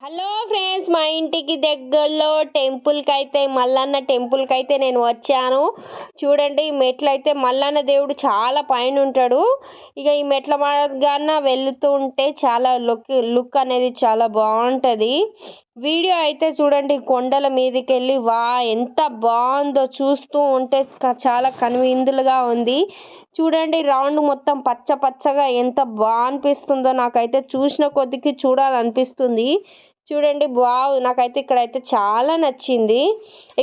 Hello friends, మా ఇంటికి దగ్గరలో మల్లన్న టెంపుల్కి అయితే నేను వచ్చాను. చూడండి, ఈ మెట్లు అయితే మల్లన్న దేవుడు చాలా పైన ఉంటాడు. ఇక ఈ మెట్ల మార్గాన వెళ్తూ ఉంటే చాలా లుక్ అనేది చాలా బాగుంటుంది. వీడియో అయితే చూడండి, కొండల మీదకి వెళ్ళి ఎంత బాగుందో చూస్తూ ఉంటే చాలా కనువిందులుగా ఉంది. చూడండి, రౌండ్ మొత్తం పచ్చ పచ్చగా ఎంత బాగా అనిపిస్తుందో, నాకైతే చూసిన కొద్దికి చూడాలనిపిస్తుంది. చూడండి, నాకైతే ఇక్కడైతే చాలా నచ్చింది.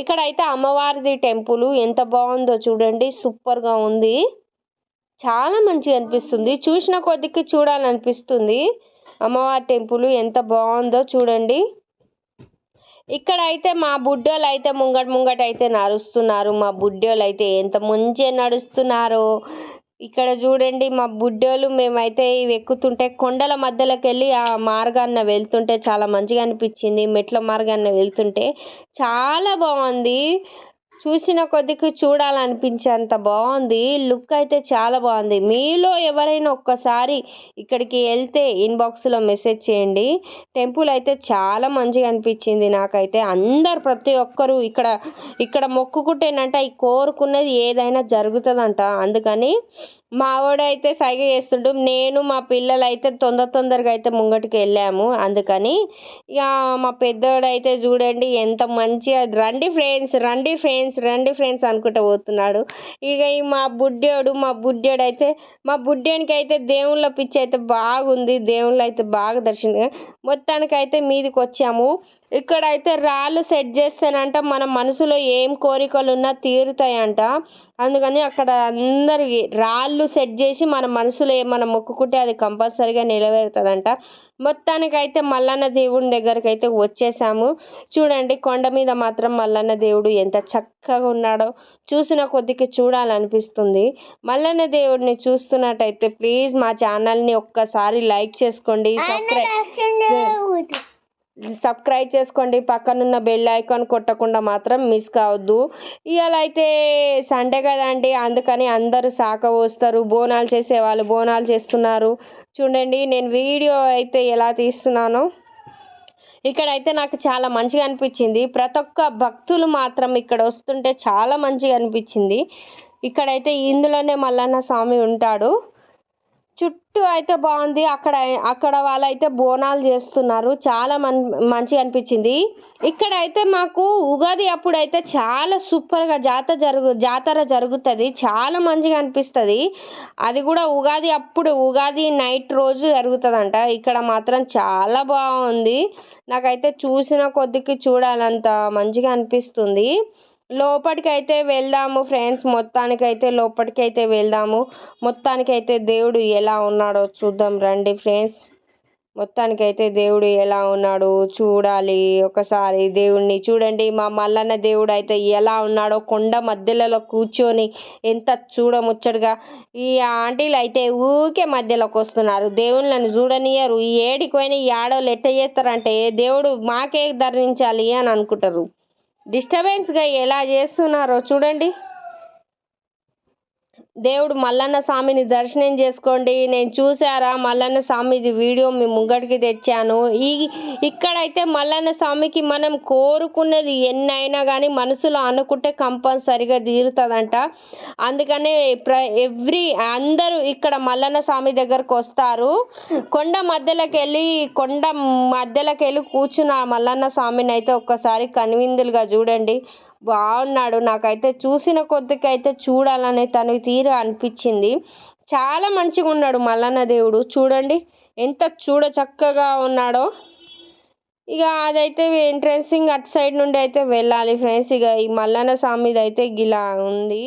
ఇక్కడైతే అమ్మవారిది టెంపుల్ ఎంత బాగుందో చూడండి, సూపర్గా ఉంది. చాలా మంచిగా అనిపిస్తుంది, చూసిన కొద్దికి చూడాలనిపిస్తుంది. అమ్మవారి టెంపుల్ ఎంత బాగుందో చూడండి. ఇక్కడైతే మా బుడ్డోళ్ళు అయితే ముంగట అయితే నడుస్తున్నారు. మా బుడ్డోళ్ళు అయితే ఎంత మంచిగా నడుస్తున్నారో. ఇక్కడ చూడండి, మా బుడ్డోళ్ళు మేమైతే ఇవి ఎక్కుతుంటే కొండల మధ్యలోకి వెళ్ళి ఆ మార్గాన్న వెళ్తుంటే చాలా మంచిగా అనిపించింది. మెట్ల మార్గాన్న వెళ్తుంటే చాలా బాగుంది. చూసిన కొద్దికి చూడాలనిపించేంత బాగుంది. లుక్ అయితే చాలా బాగుంది. మీలో ఎవరైనా ఒక్కసారి ఇక్కడికి వెళ్తే ఇన్బాక్స్లో మెసేజ్ చేయండి. టెంపుల్ అయితే చాలా మంచిగా అనిపించింది నాకైతే. ప్రతి ఒక్కరు ఇక్కడ మొక్కుకుంటేనంట ఈ కోరుకున్నది ఏదైనా జరుగుతుందంట. అందుకని మా వాడైతే సైగ చేస్తుండు. నేను మా పిల్లలు అయితే తొందరగా అయితే ముంగటికి వెళ్ళాము. అందుకని ఇక మా పెద్దోడైతే చూడండి ఎంత మంచిగా రండి ఫ్రెండ్స్ అనుకుంటూ పోతున్నాడు. ఇక మా బుడ్డోనికి అయితే దేవుళ్ళ పిచ్చి అయితే బాగుంది. దేవుళ్ళు అయితే బాగా దర్శనం. మొత్తానికి అయితే మీదికి వచ్చాము. ఇక్కడైతే రాళ్ళు సెట్ చేస్తేనంట మన మనసులో ఏం కోరికలు ఉన్నా తీరుతాయంట. అందుకని అక్కడ అందరు రాళ్ళు సెట్ చేసి మన మనసులో ఏమన్నా మొక్కుకుంటే అది కంపల్సరీగా నెరవేరుతుందంట. మొత్తానికైతే మల్లన్న దేవుడి దగ్గరికి అయితే వచ్చేసాము. చూడండి, కొండ మీద మాత్రం మల్లన్న దేవుడు ఎంత చక్కగా ఉన్నాడో చూసిన కొద్దికి చూడాలనిపిస్తుంది. మల్లన్న దేవుడిని చూస్తున్నట్టయితే ప్లీజ్ మా ఛానల్ని ఒక్కసారి లైక్ చేసుకోండి, సబ్స్క్రైబ్ చేసుకోండి. పక్కనున్న బెల్ ఐకాన్ కొట్టకుండా మాత్రం మిస్ కావద్దు. ఇవాళ అయితే సండే కదండి, అందుకని అందరూ శాఖ పోస్తారు. బోనాలు చేసేవాళ్ళు బోనాలు చేస్తున్నారు. చూడండి, నేను వీడియో అయితే ఎలా తీస్తున్నానో. ఇక్కడైతే నాకు చాలా మంచిగా అనిపించింది. ప్రతి ఒక్క భక్తులు మాత్రం ఇక్కడ వస్తుంటే చాలా మంచిగా అనిపించింది. ఇక్కడైతే ఇందులోనే మల్లన్న స్వామి ఉంటాడు. చుట్టూ అయితే బాగుంది. అక్కడ వాళ్ళైతే బోనాలు చేస్తున్నారు. చాలా మంచిగా అనిపించింది. ఇక్కడైతే మాకు ఉగాది అప్పుడైతే చాలా సూపర్గా జాతర జరుగుతుంది. చాలా మంచిగా అనిపిస్తుంది. అది కూడా ఉగాది నైట్ రోజు జరుగుతుందంట. ఇక్కడ మాత్రం చాలా బాగుంది. నాకైతే చూసిన కొద్దికి చూడాలంత మంచిగా అనిపిస్తుంది. లోపలికైతే వెళ్దాము ఫ్రెండ్స్. లోపలికైతే వెళ్దాము. మొత్తానికైతే దేవుడు ఎలా ఉన్నాడో చూద్దాం రండి ఫ్రెండ్స్. మొత్తానికైతే దేవుడు ఎలా ఉన్నాడో చూడాలి. ఒకసారి దేవుణ్ణి చూడండి. మా మల్లన్న దేవుడు అయితే ఎలా ఉన్నాడో కొండ మధ్యలో కూర్చొని ఎంత చూడముచ్చటగా. ఈ ఆంటీలు అయితే ఊకే మధ్యలోకి వస్తున్నారు. దేవుళ్ళని చూడనియరు. ఈ ఏడికి పోయిన ఈ ఆడవాళ్ళు ఎట్ట చేస్తారంటే దేవుడు మాకే ధరించాలి అని అనుకుంటారు. డిస్టర్బెన్స్గా ఎలా చేస్తున్నారో చూడండి. దేవుడు మల్లన్న స్వామిని దర్శనం చేసుకోండి. నేను చూసారా మల్లన్న స్వామిది వీడియో మీ ముంగడికి తెచ్చాను. ఇక్కడైతే మల్లన్న స్వామికి మనం కోరుకున్నది ఎన్నైనా కానీ మనసులో అనుకుంటే కంపల్సరిగా తీరుతుందంట. అందుకనే అందరూ ఇక్కడ మల్లన్న స్వామి దగ్గరకు వస్తారు. కొండ మధ్యలోకి వెళ్ళి కూర్చున్న మల్లన్న స్వామిని అయితే ఒక్కసారి కనువిందులుగా చూడండి. బాగున్నాడు. నాకైతే చూసిన కొద్దికైతే చూడాలనే తన తీరు అనిపించింది. చాలా మంచిగా ఉన్నాడు మల్లన్న దేవుడు. చూడండి ఎంత చక్కగా ఉన్నాడో. ఇక అదైతే ఎంట్రెన్సింగ్ అటు సైడ్ నుండి అయితే వెళ్ళాలి ఫ్రెండ్స్. ఇక ఈ మల్లన్న స్వామిది అయితే ఇలా ఉంది.